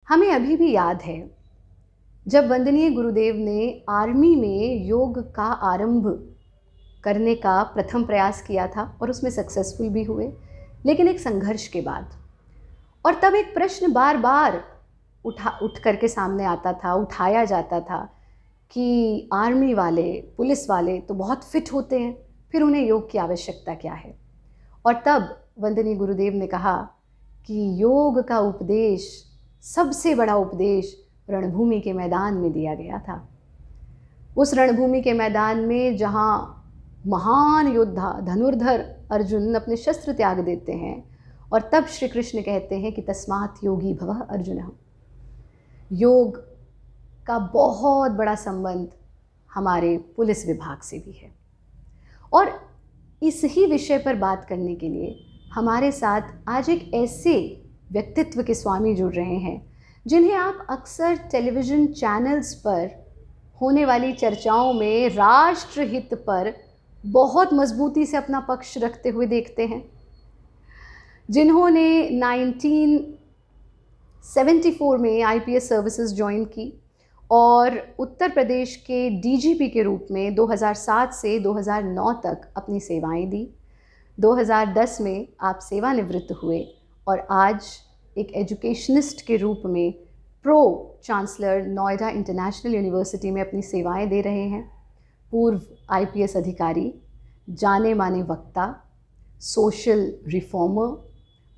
हमें अभी भी याद है जब वंदनीय गुरुदेव ने आर्मी में योग का आरंभ करने का प्रथम प्रयास किया था और उसमें सक्सेसफुल भी हुए, लेकिन एक संघर्ष के बाद। और तब एक प्रश्न बार बार उठ करके सामने आता था, उठाया जाता था कि आर्मी वाले, पुलिस वाले तो बहुत फिट होते हैं, फिर उन्हें योग की आवश्यकता क्या है। और तब वंदनीय गुरुदेव ने कहा कि योग का उपदेश, सबसे बड़ा उपदेश रणभूमि के मैदान में दिया गया था। उस रणभूमि के मैदान में जहाँ महान योद्धा धनुर्धर अर्जुन अपने शस्त्र त्याग देते हैं और तब श्री कृष्ण कहते हैं कि तस्मात् योगी भवः अर्जुन। योग का बहुत बड़ा संबंध हमारे पुलिस विभाग से भी है। और इस ही विषय पर बात करने के लिए हमारे साथ आज एक ऐसे व्यक्तित्व के स्वामी जुड़ रहे हैं जिन्हें आप अक्सर टेलीविज़न चैनल्स पर होने वाली चर्चाओं में राष्ट्रहित पर बहुत मजबूती से अपना पक्ष रखते हुए देखते हैं, जिन्होंने 1974 में IPS सर्विसेज ज्वाइन की और उत्तर प्रदेश के DGP के रूप में 2007 से 2009 तक अपनी सेवाएं दी। 2010 में आप सेवानिवृत्त हुए और आज एक एजुकेशनिस्ट के रूप में pro chancellor Noida international university में अपनी सेवाएं दे रहे हैं। पूर्व IPS अधिकारी, जाने माने वक्ता, सोशल रिफॉर्मर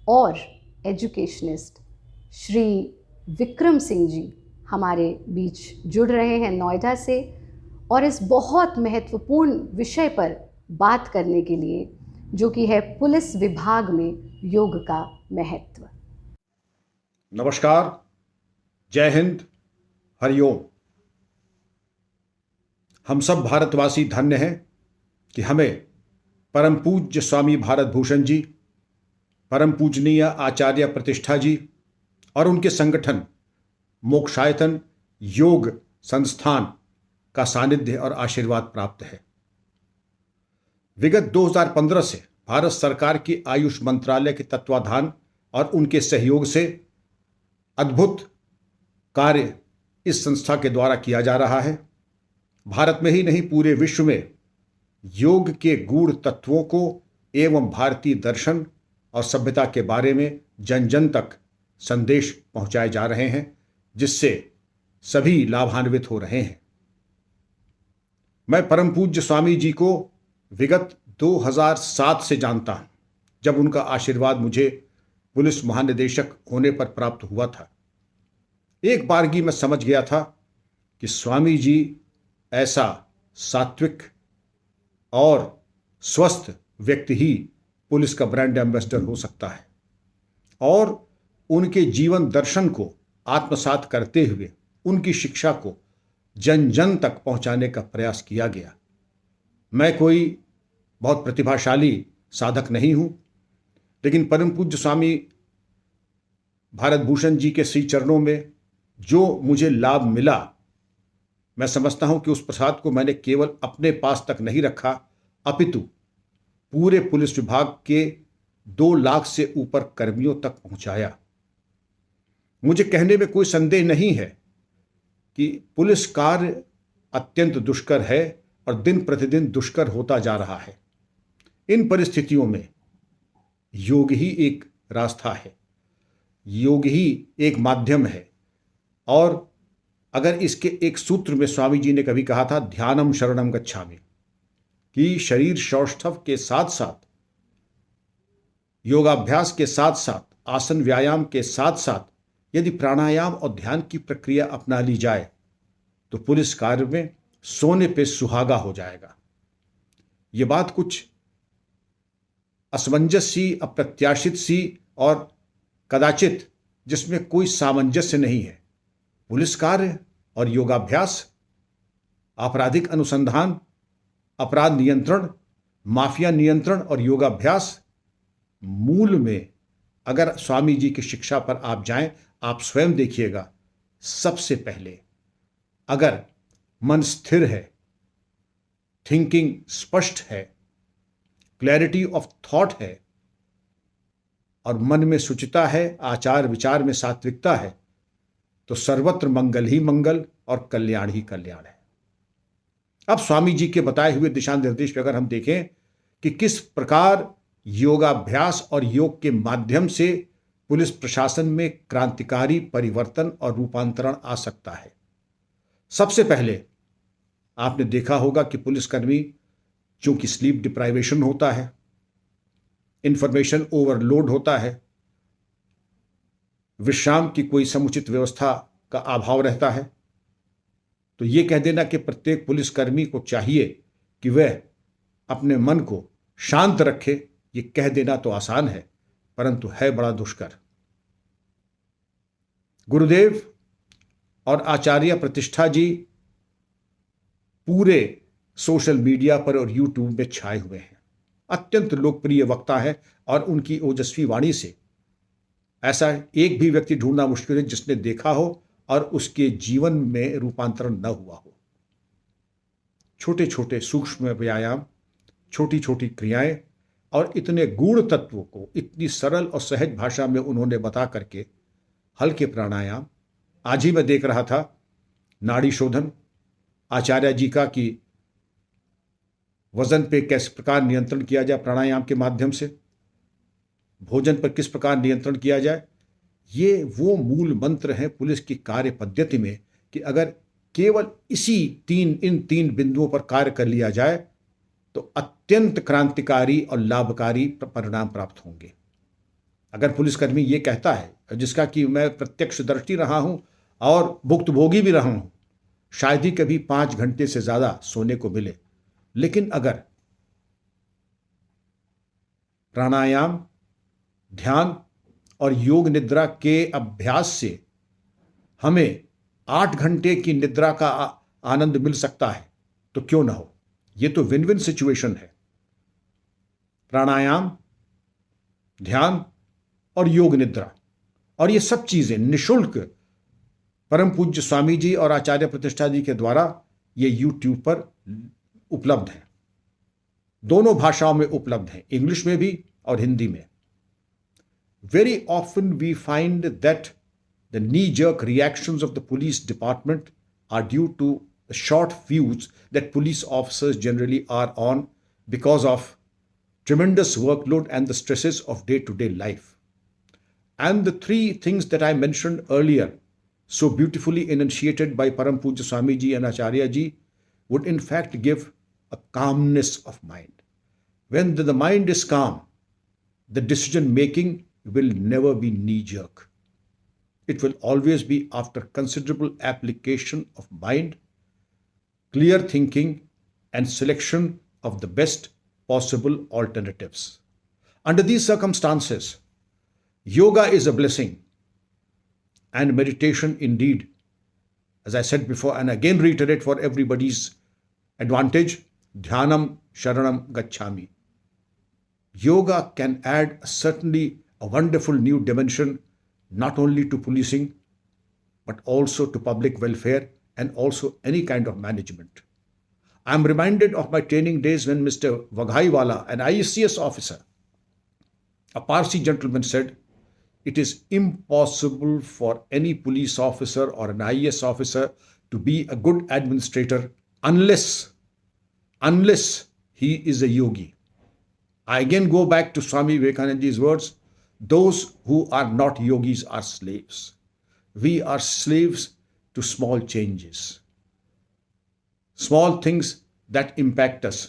और एजुकेशनिस्ट श्री विक्रम सिंह जी हमारे बीच जुड़ रहे हैं नोएडा से, और इस बहुत महत्वपूर्ण विषय पर बात करने के लिए, जो कि है पुलिस विभाग में योग का महत्व। नमस्कार, जय हिंद, हरिओम। हम सब भारतवासी धन्य हैं कि हमें परम पूज्य स्वामी भारत भूषण जी, परम पूजनीय आचार्य प्रतिष्ठा जी और उनके संगठन मोक्षायतन योग संस्थान का सानिध्य और आशीर्वाद प्राप्त है। विगत 2015 से भारत सरकार की आयुष मंत्रालय के तत्वाधान और उनके सहयोग से अद्भुत कार्य इस संस्था के द्वारा किया जा रहा है। भारत में ही नहीं, पूरे विश्व में योग के गूढ़ तत्वों को एवं भारतीय दर्शन और सभ्यता के बारे में जन जन तक संदेश पहुंचाए जा रहे हैं, जिससे सभी लाभान्वित हो रहे हैं। मैं परम पूज्य स्वामी जी को विगत 2007 से जानता हूं, जब उनका आशीर्वाद मुझे पुलिस महानिदेशक होने पर प्राप्त हुआ था। एक बारगी मैं समझ गया था कि स्वामी जी ऐसा सात्विक और स्वस्थ व्यक्ति ही पुलिस का ब्रांड एम्बेसडर हो सकता है, और उनके जीवन दर्शन को आत्मसात करते हुए उनकी शिक्षा को जन जन तक पहुंचाने का प्रयास किया गया। मैं कोई बहुत प्रतिभाशाली साधक नहीं हूं, लेकिन परम पूज्य स्वामी भारत भूषण जी के श्री चरणों में जो मुझे लाभ मिला, मैं समझता हूं कि उस प्रसाद को मैंने केवल अपने पास तक नहीं रखा, अपितु पूरे पुलिस विभाग के 2 लाख से ऊपर कर्मियों तक पहुंचाया। मुझे कहने में कोई संदेह नहीं है कि पुलिस कार्य अत्यंत दुष्कर है और दिन प्रतिदिन दुष्कर होता जा रहा है। इन परिस्थितियों में योग ही एक रास्ता है, योग ही एक माध्यम है। और अगर इसके एक सूत्र में स्वामी जी ने कभी कहा था, ध्यानम शरणम गच्छामि, कि शरीर सौष्ठव के साथ साथ, योगाभ्यास के साथ साथ, आसन व्यायाम के साथ साथ यदि प्राणायाम और ध्यान की प्रक्रिया अपना ली जाए तो पुलिस कार्य में सोने पे सुहागा हो जाएगा। ये बात कुछ असमंजस सी, अप्रत्याशित सी और कदाचित जिसमें कोई सामंजस्य नहीं है। पुलिस कार्य और योगाभ्यास, आपराधिक अनुसंधान, अपराध नियंत्रण, माफिया नियंत्रण और योगाभ्यास, मूल में अगर स्वामी जी की शिक्षा पर आप जाएं, आप स्वयं देखिएगा, सबसे पहले अगर मन स्थिर है, थिंकिंग स्पष्ट है, क्लैरिटी ऑफ थॉट है और मन में शुचिता है, आचार विचार में सात्विकता है, तो सर्वत्र मंगल ही मंगल और कल्याण ही कल्याण है। अब स्वामी जी के बताए हुए दिशा निर्देश अगर हम देखें कि किस प्रकार योगाभ्यास और योग के माध्यम से पुलिस प्रशासन में क्रांतिकारी परिवर्तन और रूपांतरण आ सकता है। सबसे पहले आपने देखा होगा कि पुलिसकर्मी चूंकि स्लीप डिप्राइवेशन होता है, इंफॉर्मेशन ओवरलोड होता है, विश्राम की कोई समुचित व्यवस्था का अभाव रहता है, तो ये कह देना कि प्रत्येक पुलिसकर्मी को चाहिए कि वह अपने मन को शांत रखे, ये कह देना तो आसान है, परंतु है बड़ा दुष्कर। गुरुदेव और आचार्य प्रतिष्ठा जी पूरे सोशल मीडिया पर और यूट्यूब में छाए हुए हैं, अत्यंत लोकप्रिय वक्ता है और उनकी ओजस्वी वाणी से ऐसा एक भी व्यक्ति ढूंढना मुश्किल है जिसने देखा हो और उसके जीवन में रूपांतरण न हुआ हो। छोटे छोटे सूक्ष्म व्यायाम, छोटी छोटी क्रियाएं और इतने गूढ़ तत्वों को इतनी सरल और सहज भाषा में उन्होंने बता करके, हल्के प्राणायाम, आज ही मैं देख रहा था नाड़ी शोधन आचार्य जी का कि वजन पे किस प्रकार नियंत्रण किया जाए प्राणायाम के माध्यम से, भोजन पर किस प्रकार नियंत्रण किया जाए। ये वो मूल मंत्र हैं पुलिस की कार्य पद्धति में कि अगर केवल इन तीन बिंदुओं पर कार्य कर लिया जाए तो अत्यंत क्रांतिकारी और लाभकारी परिणाम प्राप्त होंगे। अगर पुलिसकर्मी ये कहता है, जिसका कि मैं प्रत्यक्षदर्शी रहा हूं और भुक्तभोगी भी रहा हूं, शायद ही कभी 5 घंटे से ज्यादा सोने को मिले, लेकिन अगर प्राणायाम, ध्यान और योग निद्रा के अभ्यास से हमें 8 घंटे की निद्रा का आनंद मिल सकता है तो क्यों ना हो। यह तो विन विन सिचुएशन है। प्राणायाम, ध्यान और योग निद्रा और ये सब चीजें निशुल्क परम पूज्य स्वामी जी और आचार्य प्रतिष्ठा जी के द्वारा ये यूट्यूब पर उपलब्ध हैं। दोनों भाषाओं में उपलब्ध हैं, इंग्लिश में भी और हिंदी में। Very often we find that the knee-jerk reactions of the police department are due to the short fuse that police officers generally are on because of tremendous workload and the stresses of day-to-day life. And the 3 things that I mentioned earlier, so beautifully enunciated by Param Pujya Swami Ji and Acharya Ji, would in fact give a calmness of mind. When the mind is calm, the decision making will never be knee-jerk. It will always be after considerable application of mind, clear thinking, and selection of the best possible alternatives. Under these circumstances, yoga is a blessing and meditation indeed. As I said before, and again reiterate for everybody's advantage, dhyanam sharanam gacchami. Yoga can add certainly a wonderful new dimension not only to policing but also to public welfare and also any kind of management. I am reminded of my training days when Mr. Vaghaiwala, an IPS officer, a Parsi gentleman, said, "It is impossible for any police officer or an IPS officer to be a good administrator unless he is a yogi." I again go back to Swami Vivekananda's words, "Those who are not yogis are slaves. We are slaves to small changes, small things that impact us."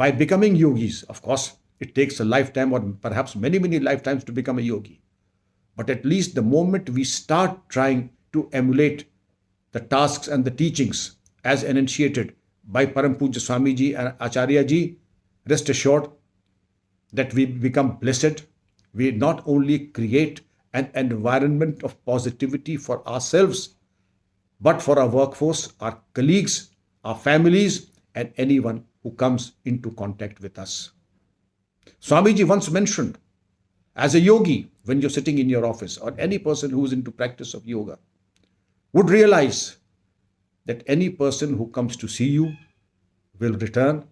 By becoming yogis, of course, it takes a lifetime or perhaps many, many lifetimes to become a yogi. But at least the moment we start trying to emulate the tasks and the teachings as enunciated by Param Pujya Swami Ji and Acharya Ji, rest assured that we become blessed. We not only create an environment of positivity for ourselves, but for our workforce, our colleagues, our families, and anyone who comes into contact with us. Swamiji once mentioned, as a yogi, when you're sitting in your office, or any person who is into practice of yoga, would realize that any person who comes to see you will return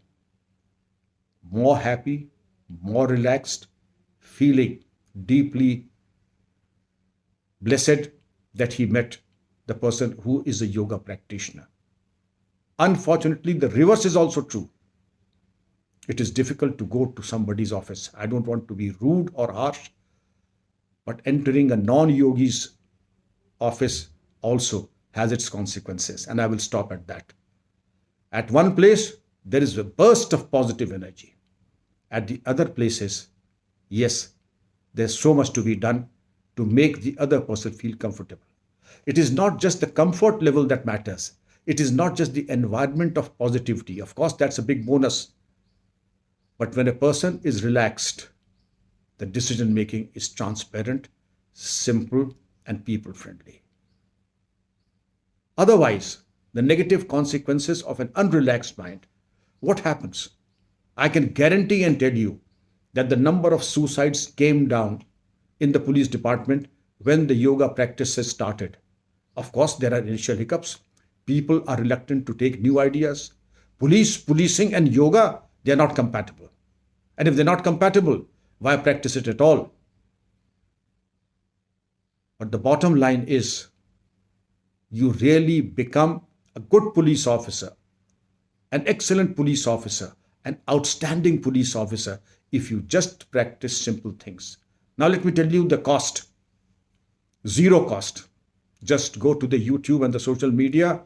more happy, more relaxed, feeling deeply blessed that he met the person who is a yoga practitioner. Unfortunately, the reverse is also true. It is difficult to go to somebody's office. I don't want to be rude or harsh, but entering a non-yogi's office also has its consequences, and I will stop at that. At one place, there is a burst of positive energy. At the other places, yes, there's so much to be done to make the other person feel comfortable. It is not just the comfort level that matters. It is not just the environment of positivity. Of course, that's a big bonus. But when a person is relaxed, the decision making is transparent, simple, and people friendly. Otherwise, the negative consequences of an unrelaxed mind, what happens? I can guarantee and tell you that the number of suicides came down in the police department when the yoga practices started. Of course, there are initial hiccups. People are reluctant to take new ideas. Policing and yoga, they are not compatible. And if they're not compatible, why practice it at all? But the bottom line is, you really become a good police officer, an excellent police officer, an outstanding police officer if you just practice simple things. Now let me tell you the cost. Zero cost. Just go to the YouTube and the social media.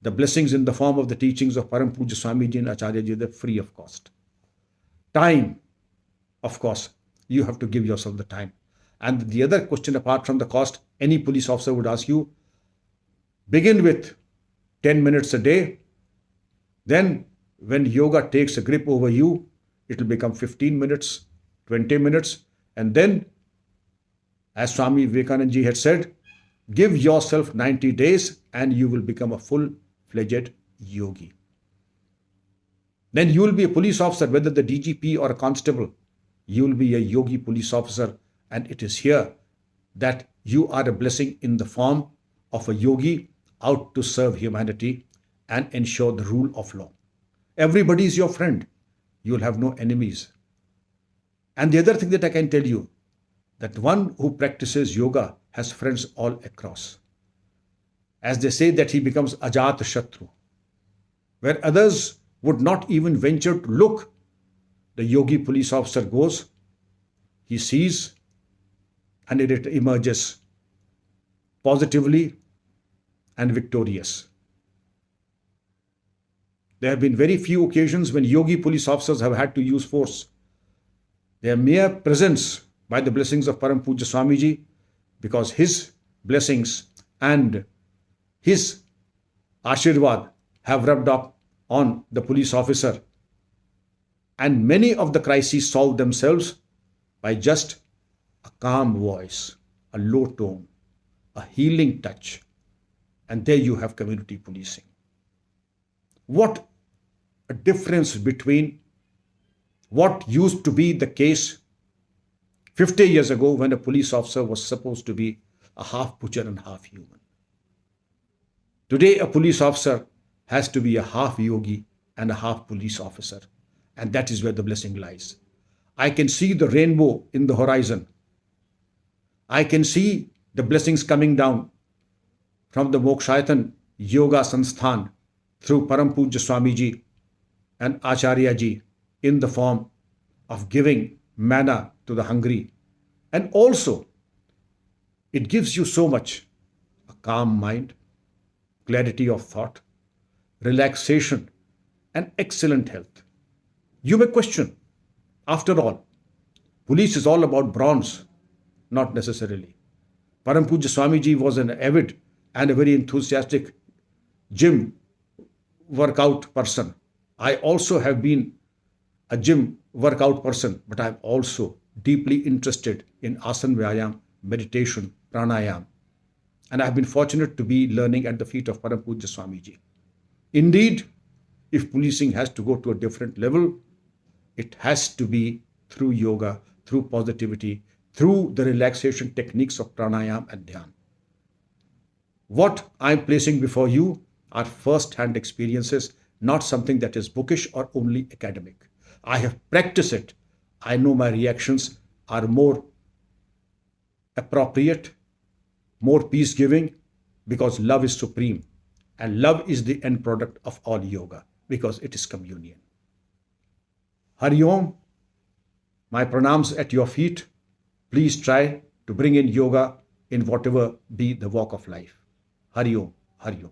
The blessings in the form of the teachings of Param Pujya Swamiji and Acharya Ji, they're free of cost. Time, of course, you have to give yourself the time. And the other question apart from the cost, any police officer would ask you, begin with 10 minutes a day. Then when yoga takes a grip over you, it will become 15 minutes, 20 minutes. And then, as Swami Vivekananda Ji had said, give yourself 90 days and you will become a full-fledged yogi. Then you will be a police officer, whether the DGP or a constable. You will be a yogi police officer, and it is here that you are a blessing in the form of a yogi out to serve humanity and ensure the rule of law. Everybody is your friend. You will have no enemies. And the other thing that I can tell you, that one who practices yoga has friends all across. As they say that he becomes Ajat Shatru, where others would not even venture to look, the yogi police officer goes, he sees, and it emerges positively and victorious. There have been very few occasions when yogi police officers have had to use force. Their mere presence, by the blessings of Param Pujya Swamiji, because his blessings and his Ashirwad have rubbed up on the police officer, and many of the crises solve themselves by just a calm voice, a low tone, a healing touch, and there you have community policing. What a difference between what used to be the case 50 years ago when a police officer was supposed to be a half butcher and half human. Today, a police officer has to be a half yogi and a half police officer. And that is where the blessing lies. I can see the rainbow in the horizon. I can see the blessings coming down from the Mokshayatan Yoga Sansthan through Param Pujya Swamiji and Acharya Ji in the form of giving manna to the hungry. And also, it gives you so much: a calm mind, clarity of thought, relaxation, and excellent health. You may question, after all, police is all about bronze. Not necessarily. Param Pujya Swamiji was an avid and a very enthusiastic gym workout person. I also have been a gym workout person, but I'm also deeply interested in asana vyayam, meditation, pranayam. And I've been fortunate to be learning at the feet of Param Pujya Swamiji. Indeed, if policing has to go to a different level, it has to be through yoga, through positivity, through the relaxation techniques of pranayam and dhyan. What I'm placing before you are first-hand experiences, not something that is bookish or only academic. I have practiced it. I know my reactions are more appropriate, more peace giving, because love is supreme, and love is the end product of all yoga, because it is communion. Hari Om, my pranams at your feet. Please try to bring in yoga in whatever be the walk of life. Hari Om, Hari Om.